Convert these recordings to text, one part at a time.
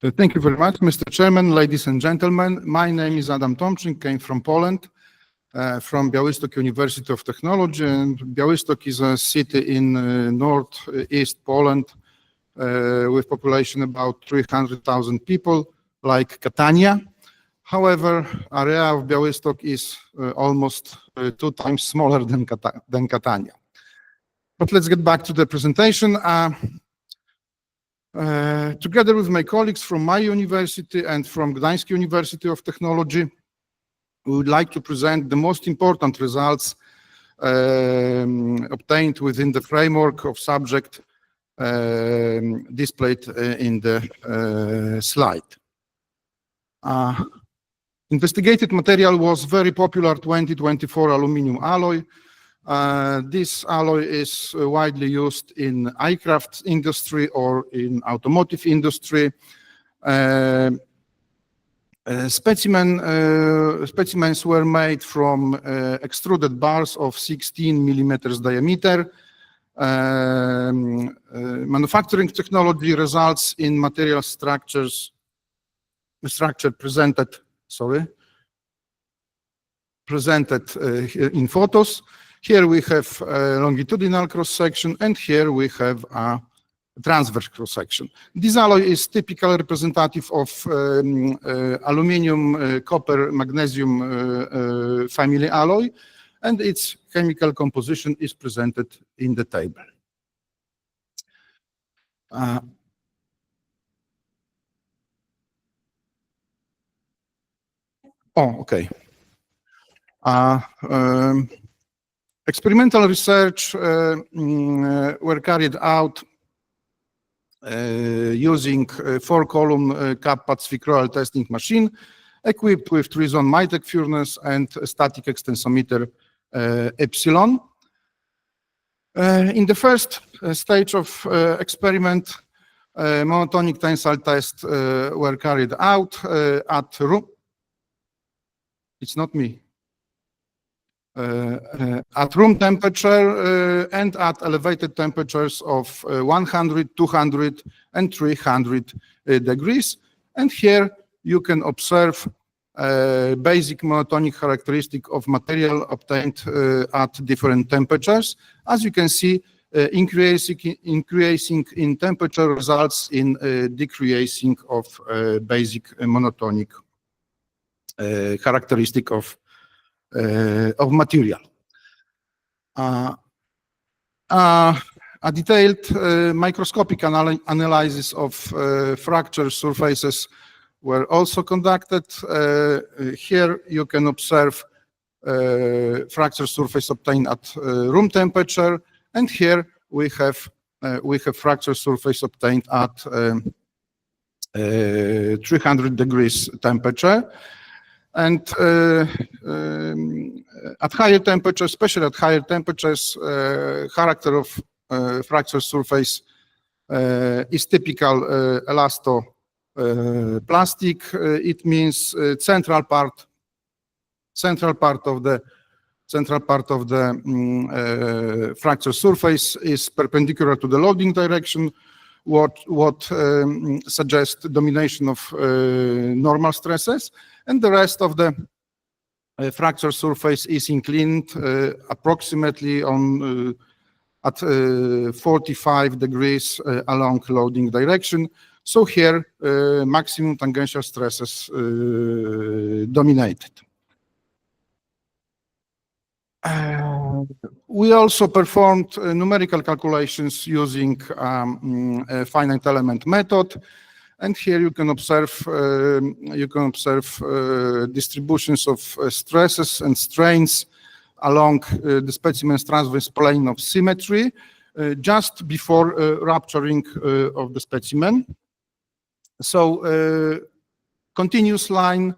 Thank you very much, Mr. Chairman, ladies and gentlemen. My name is Adam Tomczyk, came from Poland, from Białystok University of Technology. And Białystok is a city in northeast Poland with population about 300,000 people, like Catania. However, area of Białystok is almost 2 times smaller than Catania. But let's get back to the presentation. Together with my colleagues from my university and from Gdańsk University of Technology, we would like to present the most important results obtained within the framework of subject displayed in the slide. Investigated material was very popular 2024 aluminum alloy. This alloy is widely used in aircraft industry or in automotive industry. Specimens were made from extruded bars of 16 millimeters diameter. Manufacturing technology results in material structure presented in photos. Here we have a longitudinal cross-section, and here we have a transverse cross-section. This alloy is typically representative of aluminum, copper, magnesium family alloy, and its chemical composition is presented in the table. Okay. Experimental research were carried out using 4-column Kappa-Zwickreuel testing machine equipped with 3-zone Macek furnace and a static extensometer Epsilon. In the first stage of experiment, monotonic tensile tests were carried out at room. It's not me. At room temperature and at elevated temperatures of 100, 200, and 300 degrees. And here you can observe basic monotonic characteristic of material obtained at different temperatures. As you can see, increasing in temperature results in decreasing of basic monotonic characteristic of material. A detailed microscopic analysis of fracture surfaces were also conducted. Here you can observe fracture surface obtained at room temperature, and here we have fracture surface obtained at 300 degrees temperature. And at higher temperatures, especially at higher temperatures, character of fracture surface is typical elastoplastic. It means central part of the fracture surface is perpendicular to the loading direction, what suggests domination of normal stresses, and the rest of the fracture surface is inclined approximately on at 45 degrees along loading direction. So here maximum tangential stresses dominated. We also performed numerical calculations using a finite element method, and here you can observe distributions of stresses and strains along the specimen's transverse plane of symmetry just before rupturing of the specimen. So continuous lines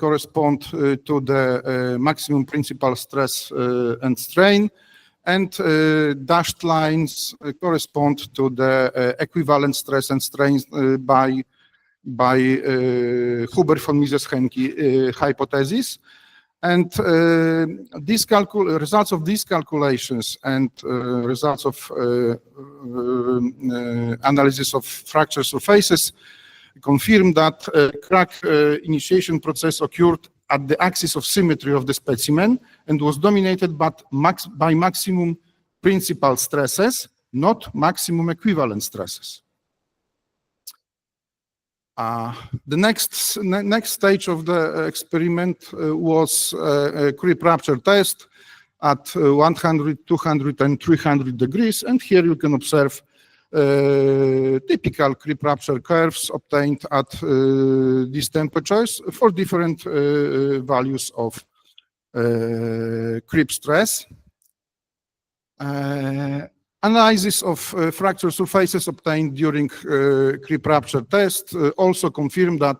correspond to the maximum principal stress and strain, and dashed lines correspond to the equivalent stress and strain by Huber von Mises-Henke hypothesis. And these results of these calculations and results of analysis of fracture surfaces confirm that crack initiation process occurred at the axis of symmetry of the specimen and was dominated by maximum principal stresses, not maximum equivalent stresses. The next stage of the experiment was a creep rupture test at 100, 200, and 300 degrees. And here you can observe typical creep rupture curves obtained at these temperatures for different values of creep stress. Analysis of fracture surfaces obtained during creep rupture test also confirmed that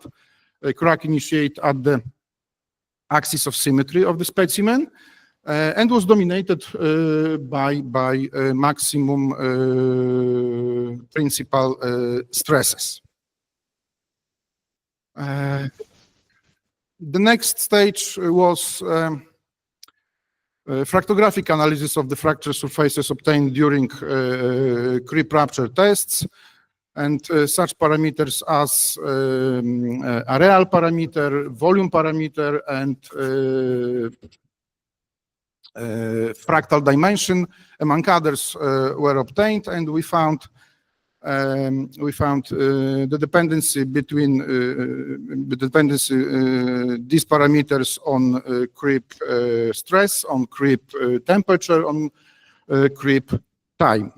a crack initiated at the axis of symmetry of the specimen and was dominated by maximum principal stresses. The next stage was fractographic analysis of the fracture surfaces obtained during creep rupture tests, and such parameters as areal parameter, volume parameter, and fractal dimension, among others, were obtained, and we found the dependency between these parameters on creep stress, on creep temperature, on creep time.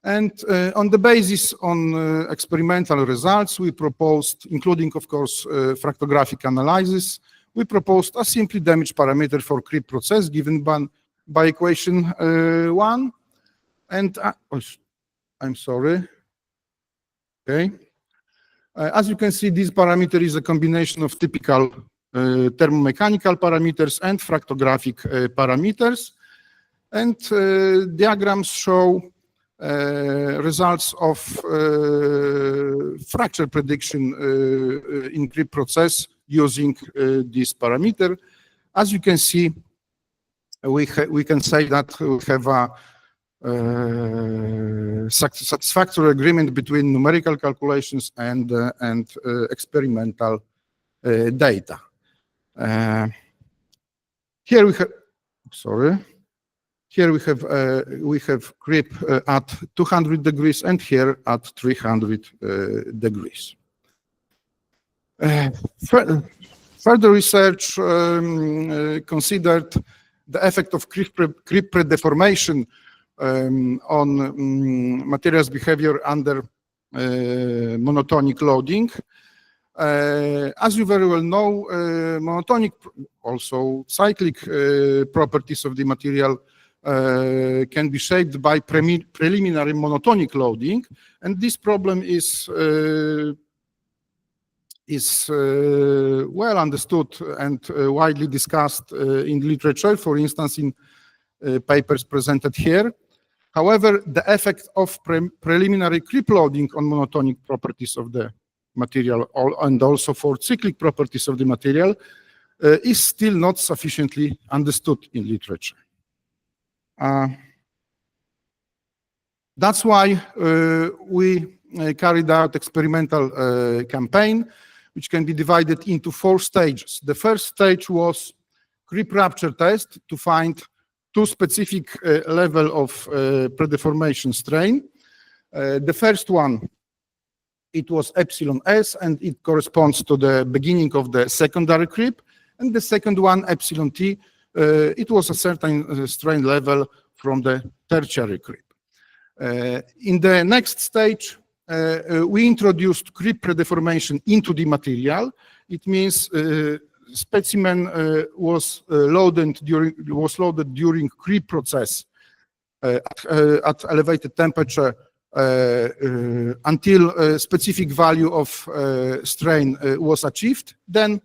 And on the basis on experimental results, we proposed, including, of course, fractographic analysis, we proposed a simply damage parameter for creep process given by equation 1. And I'm sorry. Okay. As you can see, this parameter is a combination of typical thermomechanical parameters and fractographic parameters. And diagrams show results of fracture prediction in creep process using this parameter. As you can see, we can say that we have a satisfactory agreement between numerical calculations and experimental data. Here we have, sorry. Here we have creep at 200 degrees and here at 300 degrees. Further research considered the effect of creep predeformation on materials behavior under monotonic loading. As you very well know, monotonic, also cyclic properties of the material can be shaped by preliminary monotonic loading, and this problem is well understood and widely discussed in literature, for instance, in papers presented here. However, the effect of preliminary creep loading on monotonic properties of the material and also for cyclic properties of the material is still not sufficiently understood in literature. That's why we carried out experimental campaign, which can be divided into 4 stages. The first stage was creep rupture test to find 2 specific level of predeformation strain. The first one, it was epsilon S, and it corresponds to the beginning of the secondary creep. And the second one, epsilon T, it was a certain strain level from the tertiary creep. In the next stage, we introduced creep predeformation into the material. It means specimen was loaded during creep process at elevated temperature until a specific value of strain was achieved. Then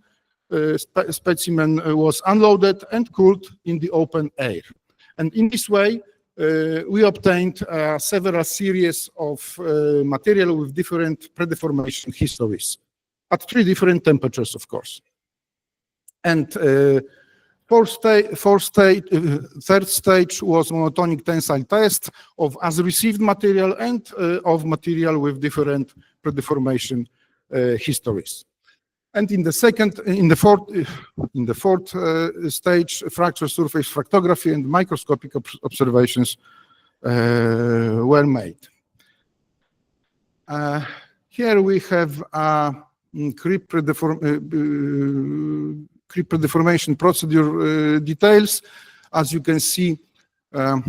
specimen was unloaded and cooled in the open air. And in this way, we obtained several series of material with different predeformation histories at 3 different temperatures, of course. And Third stage was monotonic tensile test of as-received material and of material with different predeformation histories. And in the fourth stage, fracture surface fractography and microscopic observations were made. Here we have creep predeformation procedure details. As you can see, at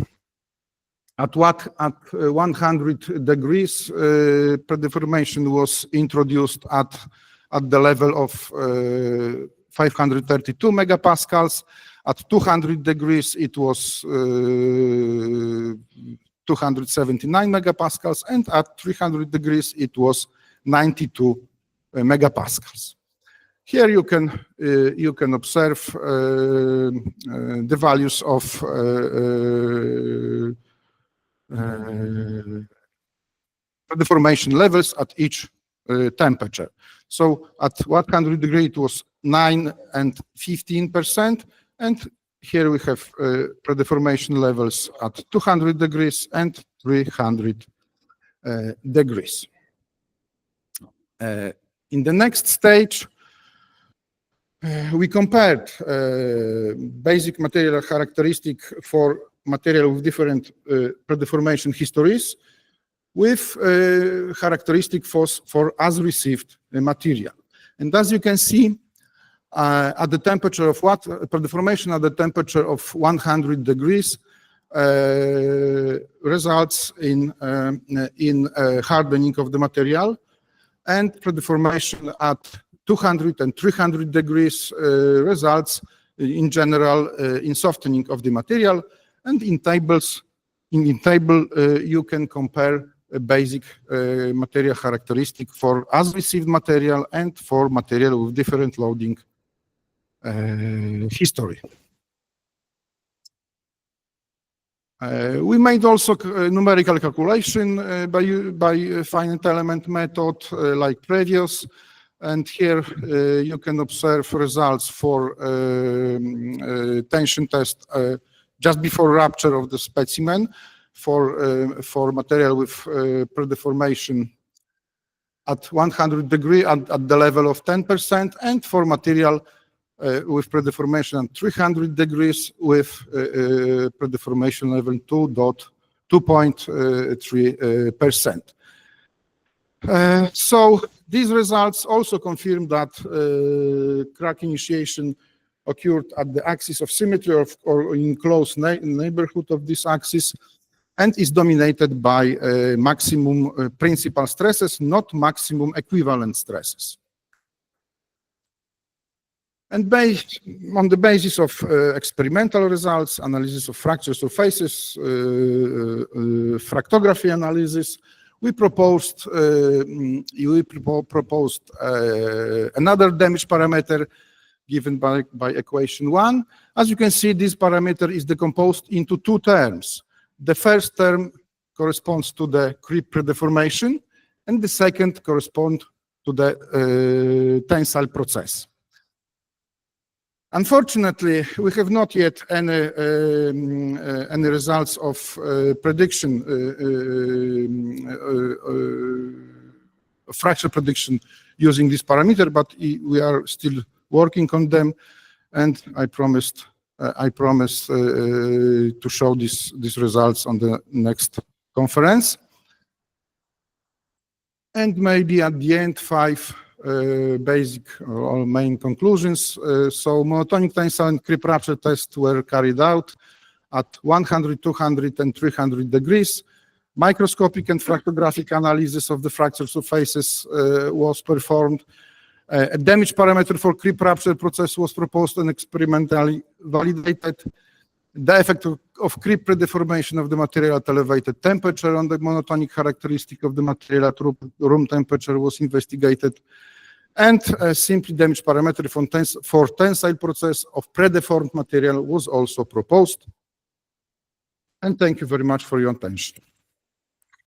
100 degrees, predeformation was introduced at the level of 532 megapascals. At 200 degrees, it was 279 megapascals, and at 300 degrees, it was 92 megapascals. Here you can observe the values of predeformation levels at each temperature. So at 100 degrees it was 9 and 15%, and here we have predeformation levels at 200 degrees and 300 degrees. In the next stage, we compared basic material characteristic for material with different predeformation histories with characteristic for as-received material. And as you can see, at the temperature of predeformation at the temperature of 100 degrees results in hardening of the material, and predeformation at 200 and 300 degrees results in general in softening of the material. And in table you can compare a basic material characteristic for as-received material and for material with different loading history. We made also numerical calculation by finite element method like previous, and here you can observe results for tension test just before rupture of the specimen for material with predeformation at 100 degrees at the level of 10%, and for material with predeformation at 300 degrees with predeformation level 2.3%. So these results also confirm that crack initiation occurred at the axis of symmetry or in close neighborhood of this axis, and is dominated by maximum principal stresses, not maximum equivalent stresses. And on the basis of experimental results, analysis of fracture surfaces, fractography analysis, we proposed another damage parameter given by equation 1. As you can see, this parameter is decomposed into two terms. The first term corresponds to the creep predeformation, and the second corresponds to the tensile process. Unfortunately, we have not yet any results of prediction, fracture prediction using this parameter, but we are still working on them, and I promised to show these results on the next conference. And maybe at the end, 5 basic or main conclusions. So monotonic tensile and creep rupture tests were carried out at 100, 200, and 300 degrees. Microscopic and fractographic analysis of the fracture surfaces was performed. A damage parameter for creep rupture process was proposed and experimentally validated. The effect of creep predeformation of the material at elevated temperature on the monotonic characteristic of the material at room temperature was investigated. And a simple damage parameter for tensile process of predeformed material was also proposed. And thank you very much for your attention.